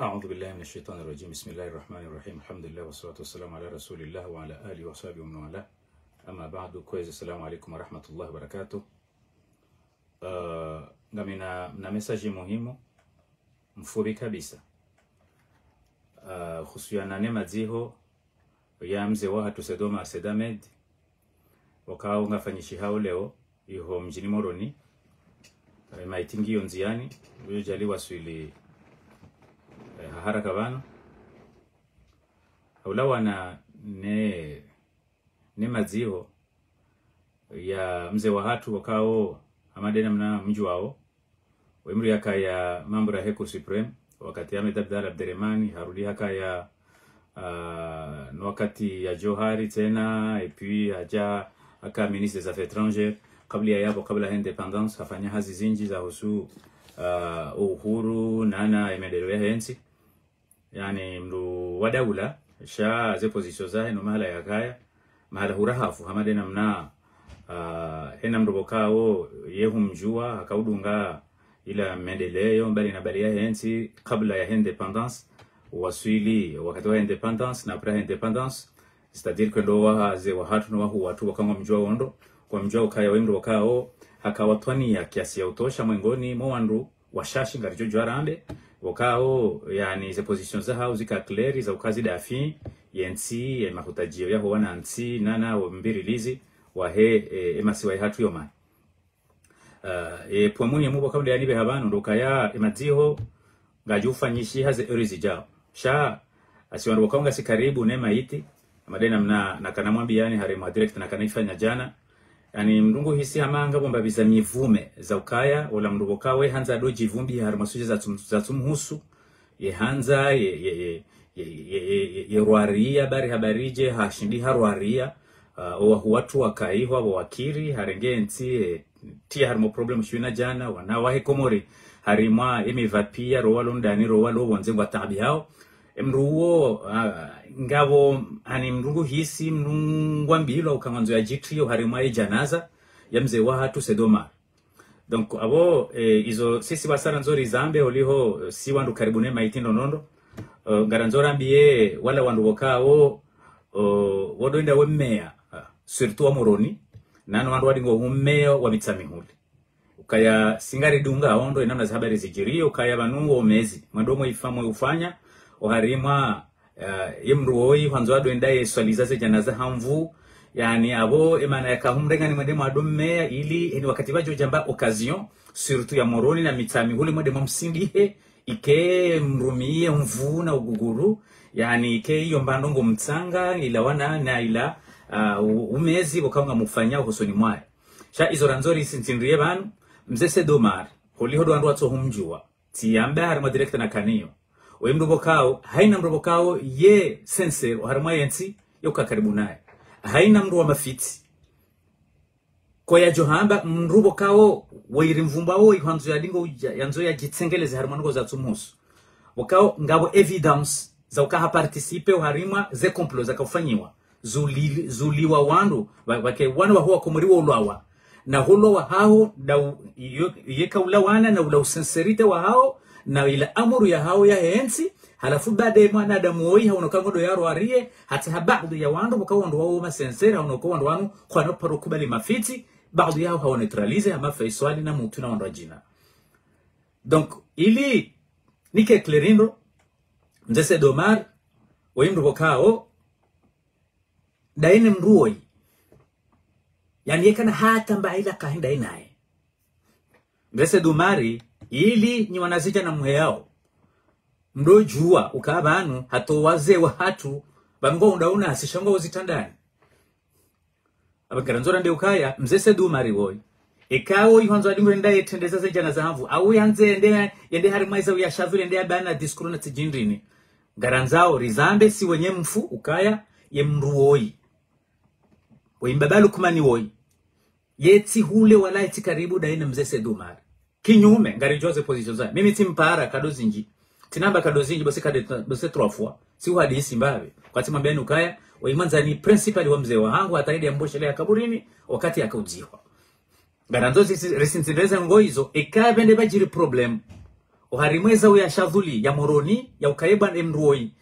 أعوذ بالله من الشيطان الرجيم. بسم الله الرحمن الرحيم. الحمد لله والصلاة والسلام على رسول الله وعلى آله وصحبه ومن والاه. أما بعد، كويس. السلام عليكم ورحمة الله وبركاته. na message muhimu mfupi kabisa hususiana na madziho ya mzee wa hatu Sedoma Sedamed wakao ngafanyishi hao leo iho mjini Moroni maitingi nziani uyo jali waswili haraka bana ulawana ne madziho ya mzee wa hatu wakao amadena mna mji wao wemri yaka ya mambo ya Heko Supreme wakati Ahmed Abdalla Abderrahmani harudi haka ya wakati ya Johari tena et puis aja aka ministre des affaires étrangères kabla ya hapo, kabla ya independence afanya hazi zinji za husu uhuru nana imeendelea hensi, yani mlu wadaula sha ze position zahe no mahala ya kaya mahala hurahafu hamadena mna hena mrobokao yehu mjua akaudunga ila mendeleo mbali na bali ya hensi kabla ya independence waswili wakati wa independence na après independence, c'est-à-dire que ndo waze wa hatu no watu wakangwa mjua wondo kwa mjua ukaya wemro wakao hakawatwani ya kiasi ya utosha mwengoni mwandu washashi ngarijo jwarambe wakao, yani ze positions za hao zika clear za ukazi dafi yensi ya mahutajio ya wana nsi nana wa mbiri lizi wahe emasi wa hatu yoma pomuni mubo kabla yanibe habano ndokaya emadziho ngajufanyishi haze erizi jao sha asiwandu wakaunga si karibu nema iti amadena mna nakanamwambia yani harema direct nakanaifanya jana, yani mrungu hisi hamanga bomba biza mivume za ukaya wala mrugo kawe hanza doji vumbi harima suje za tumhusu ye hanza ye ruaria bari habarije hashindi haruaria watu wakaihwa wakiri harengenzi tia harimo problem shwina jana wana wahe komori harima emivapia rowalo ndani rowalo wonze ngwa tabi hao mruo ngabo ani mrungu hisi mrungwa mbilo ukanganzo ya jitrio harima janaza ya mzee wa hatu Sedoma. Donc abo izo sisi basara nzori zambe oliho si wandu karibune maitindo nondo ngaranzora mbiye wala wandu wakao wodoenda wemea surtout wa Moroni nano wandu wadingo umea wa mitsamihuli ukaya singari dunga ondo inamna za habari zijirio ukaya banungo omezi madomo ifamwe ufanya oharima yemruoi hanzo adoendaye swaliza ze janaza hamvu, yani abo emana yakahumrenga ni mwende mwadomea ili ni wakati bajo jamba occasion surtout ya Moroni na mitsamihuli mwende mumsindihe ike mrumie mvu na uguguru, yani ike iyo mbandongo mtsanga ila wana na ila umezi wakaunga mufanya husoni mwae sha izoranzori sintindrie banu mzee Sedoma holihodo andu watso humjua tiyamba harima direct na kaniyo wemrobokao haina mrobokao ye sincere harima yensi yoka karibu naye haina mru wa mafiti kwa ya johamba mrobokao wairimvumba wo ihanzo ya dingo yanzo ya gitsengeleze harima ngo za tsumusu wakao ngabo evidence za ukaha participe harima ze complot za kufanyiwa zuliwa wandu wake wana wa huwa kumuriwa ulawa na hulo wa hao da yeka ulawana na ula usincerite wa hao na ila amuru ya hao ya hensi halafu baadaye mwana adamu haunokango do yaro arie hata baadhi ya wandu wakawandu wao masensera haunokango wandu kwa no parokubali mafiti baadhi yao hao neutralize ama faiswali na mtu na wandu jina. Donc ili nike clerindo mzee Sedoma wimru wakao daine mruoi yani yekana hata mbaila kahinda inae mzee Sedoma ili ni wanazija na muheao mdo jua ukabanu hato waze wa hatu bango undauna asishongo uzitandani abagaranzora nde ukaya mzee Sedoma woi ekawo ihanzo adingo ndaye tendeza ze jana za hamvu au yanze ende harimaiza ya shavile ende abana diskuruna tijindrini garanzao rizambe si wenye mfu ukaya ye mruoi wimbabalu kumani woi yeti hule wala eti karibu daina mzee Sedoma kinyume ngari joze position za mimi timpara kadozinji tinamba kadozinji bose bose 3 fois si hadisi mbabe kwa timambia ukaya waimanza ni principal wa mzee wangu ataidi ya mboshe ya kaburini wakati akauziwa garanzo sisi resintireza ngoizo ekabende bajiri problem uharimweza uya shadhuli ya moroni ya ukaiba emruoi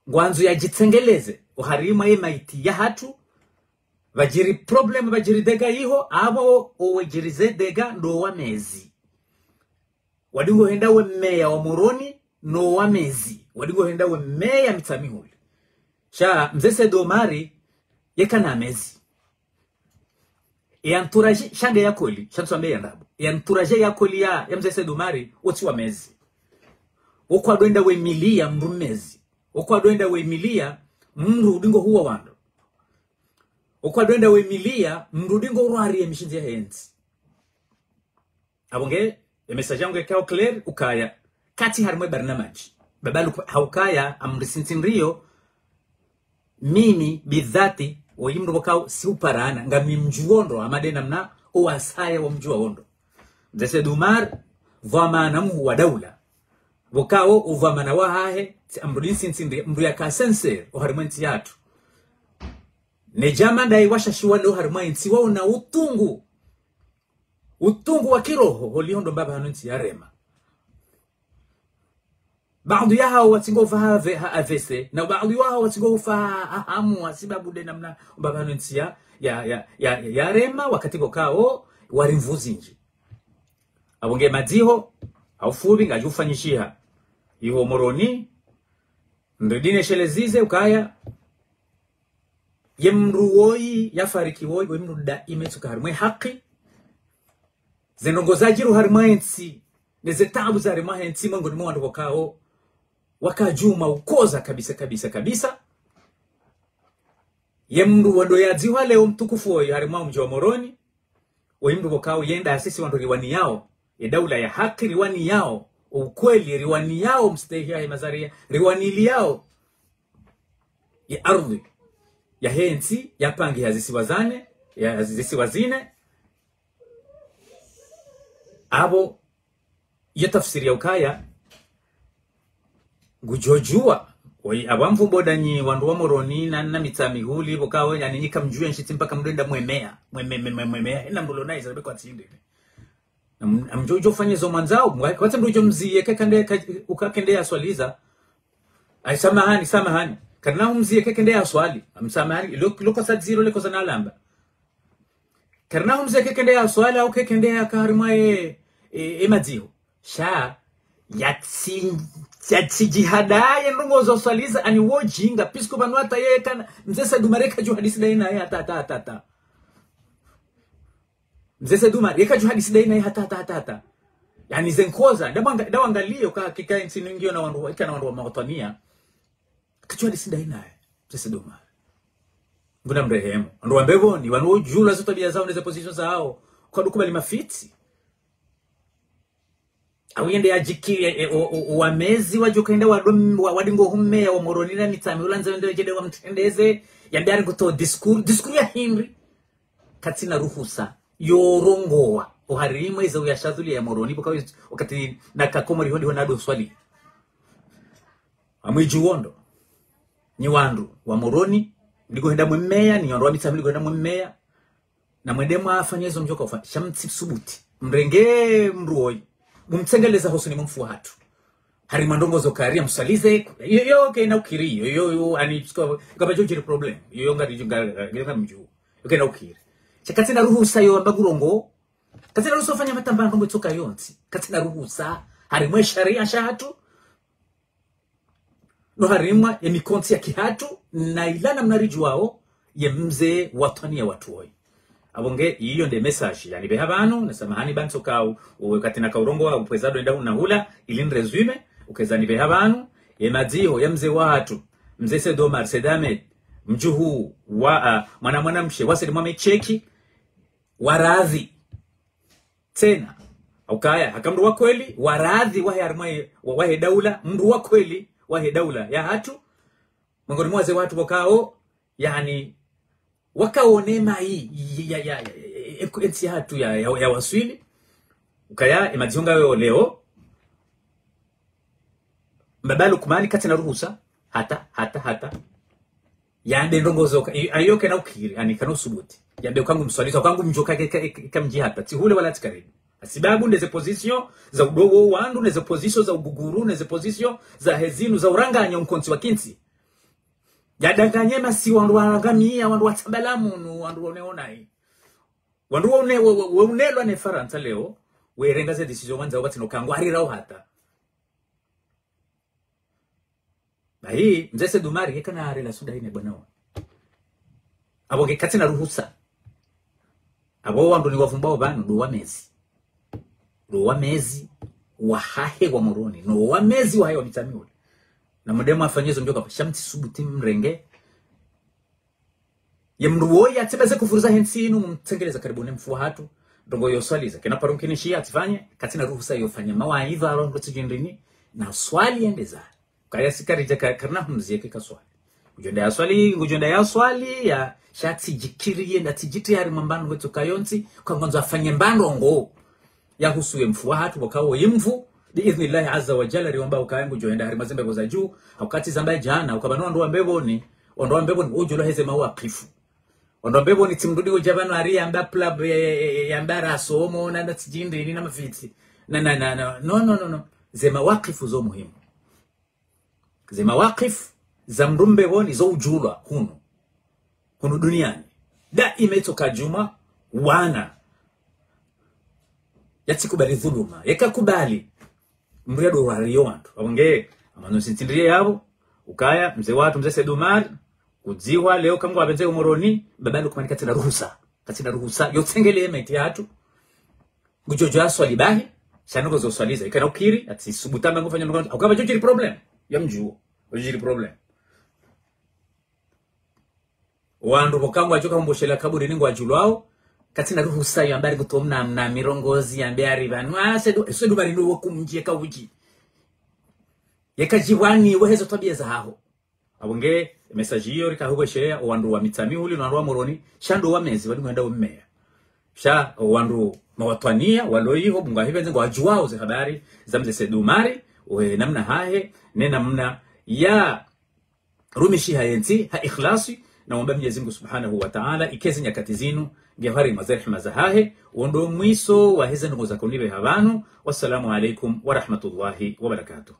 ngwanzo ya jitsengeleze uharima maiti ya hatu vajiri problem vajiri dega iho abo owejirize dega ndo wa mezi wadingo henda we meya wa moroni no wa mezi wadingo henda we meya mitamihuli sha mzese domari yekana mezi entourage shanga ya koli shansombe yandabu entourage ya koli ya mzese domari oti wa mezi okwa doenda we milia mru mezi okwa doenda we milia mru dingo huwa wando okwa doenda we milia mru dingo urari emishinzi ya hensi abonge message yangu yakawa clear ukaya kati harimwe barnamaji babalu haukaya amrisintinrio mimi bidhati oyimru bokao si uparana ngami mjuondo amadena mna owasaya wa mjua ondo Mzese Dumar vamana mu wa daula bokao uvamana wa hahe amrinsintinrio mru ya kasense oharimenti yatu nejama dai washashiwa lo harimenti wao na utungu wa kiroho holiondo mbaba hanunti ya rema baadhi yao watingo faha avese na baadhi yao watingo faha amu sababu de namna mbaba hanunti ya rema wakati bokao warimvuzi nje abonge madiho aufubi ngajufanyishiha iho moroni ndidine shelezize ukaya yemruoi yafariki woi wemru da imetuka harmwe haki zenongozaji ruharimaensi nezetabu za rimaensi mongo ni mwandu wakao wakajuma ukoza kabisa yemru wadoyazi wale mtukufu wa harimao mji wa moroni wemru wakao yenda asisi wandu riwani yao ya daula ya haki riwani yao ukweli riwani yao mstehia ya mazaria riwani yao ya ardhi ya hensi ya pangi ya zisiwazane ya zisiwazine abo yatafsiri ya ukaya gujojua wai abamvu bodanyi wandu wa moroni na mitamihuli bokao yani nyika mjue nshiti mpaka mdenda mwemea ina mbolonaiza beko atinde amjojo fanye zo manzao kwata mdojo mziye kekande ukakende ya swaliza ai samahani kana mziye kekende ya swali amsamahani loko sa zero leko za nalamba karna humze kekende ya swali au kekende ya karima madiho sha yatsi jihadaye ndongozo swaliza ani wojinga pisko banwata yekana mzese dumareka ju hadisi daina ya ta mzese dumar yeka ju hadisi daina ya ta yani zenkoza dawangalio ka kikae nsini ngio na wandu ikana wandu wa mawatania kaju hadisi daina ya mzese dumar nguna mrehemu ndo wambevoni wanu jula zote bia zao neze position zao kwa dukubali mafiti awiyende ajiki wamezi wajukende wadingo hume wa moronina mitami ulanza wende jede wa mtendeze yambari kuto diskuru ya Henry katina ruhusa yorongoa uharima iza uyashadhuli ya moroni buka wakati nakakomori hondi honado swali amwijuondo ni wandu wa moroni ndigo henda mwemeya ni yondoa mitami ndigo henda mwemeya na mwendemu afanyezo mjoka ufa shamtsi subuti mrenge mruoi mumtsengeleza hosuni mumfu hatu harima ndongozo karia msalize yo ke na ukiri yo ani kaba jojiri problem yo ngari mju yo ke na ukiri chakatina ruhusa yo ambagurongo katina ruhusa fanya matamba ndongo toka yonti katina ruhusa harimwe sharia shahatu no harimwa ya mikonti ya kihatu na ilana mnariju wao ya mze watani ya watu hoi abonge iyo nde message yani behabanu na samahani bantu kao wakati na kaurongo wa upwezado enda unahula ilin resume ukezani behabanu ya madiho ya mze watu mze Sedomar Sedame mjuhu wa mwana mshe wasedi mwame cheki waradhi tena ukaya hakamru wa kweli waradhi wahe armaye wahe daula mru wa kweli wahe daula ya hatu mongoni mwaze watu wakao yani wakaonema hii ensi hatu ya waswili ukaya imajunga wewe leo mbabalu kumani kati na ruhusa hata yande ndongozo ayoke na ukiri yani kanu subuti yambe kwangu mswalizo kwangu mjoka kamji hata tihule wala tikaribu Sababu ndeze position za udogo wandu, ndeze position za uguguru, ndeze position za hezinu za uranganya mkonzi wa kinsi. Yadanganyema si wandu warangamia, wandu watabalamu, wandu waneonai. Wandu waunelwa ne Faransa leo, werenga ze decision wanza wabati no kangwari rao hata. Na hii, mzee Sedumari, heka na relation da hine bwanawa. Abo ngekati na ruhusa. Abo wandu ni wafumbao banu, do wamezi wahahe wa moroni, no wamezi wahahe wa mitamiuli. Na mdema afanyezo mjoka, shamti subuti mrenge. Ya mruoya, tibeze kufuruza hensinu, mtengeleza karibuni mfuwa hatu. Dongo yoswaliza, kena parumkinishia atifanye, katina ruhusa yofanya mawaidha arondo tijindrini, na swali endeza. Kaya sikarija karna humziye kika swali. Ujonda ya swali ya shati jikiri na tijiti ya rimambanu wetu kayonti, kwa ngonzo afanye mbandongo. Ya husuwe mfuwa hatu, wakawo yimfu, biidhnillahi azza wa jalla riwamba ukayengu joenda harimazembe goza juu, wakati zambaye jana, ukabanu wanduwa mbeboni, ujulo heze mawa kifu. Wanduwa mbeboni timdudi ujabanu ari yamba plab yamba rasomo, na tijindrini na mafiti. No. Zema wakifu zo muhimu. Zema wakifu za mrumbe woni zo ujulwa hunu duniani. Da imetoka juma wana yatikubali dhuluma, yakakubali mriado wariyo wantu. Wabonge amano sintindrie yabo ukaya mzee watu mzee Sedumari kudziwa leo kamwa abenze umoroni babalo kumanika katina ruhusa yotengele maiti hatu gujojo aswali bahi shanuko zo swaliza ikana ukiri ati subutanga ngofanya ngondo akaba jojiri problem ya mjuo jojiri problem wandu bokamwa ajoka mboshela kaburi ningo ajulwao katina ruhusa yambari gutomna na mirongozi yambari banwa Sedumari no kumjie kawuji yakajiwani wehezo tabia za haho abonge message hiyo rikahugo share wandu wa mitami huli na wandu wa moroni shando wa mezi wali mwenda ummea sha wandu mawatwania waloiho bunga hivenze ngo ajuwao ze habari za mzee Sedumari we namna hahe ne namna ya rumishi hayenti ha ikhlasi na mwomba Mwenyezi Mungu Subhanahu wa Ta'ala ikeze nyakati zinu ngehari mazarihima za hahe wondo mwiso wa hizo ngo za kunibe habanu. Wassalamu alaikum wa rahmatullahi wa barakatuh.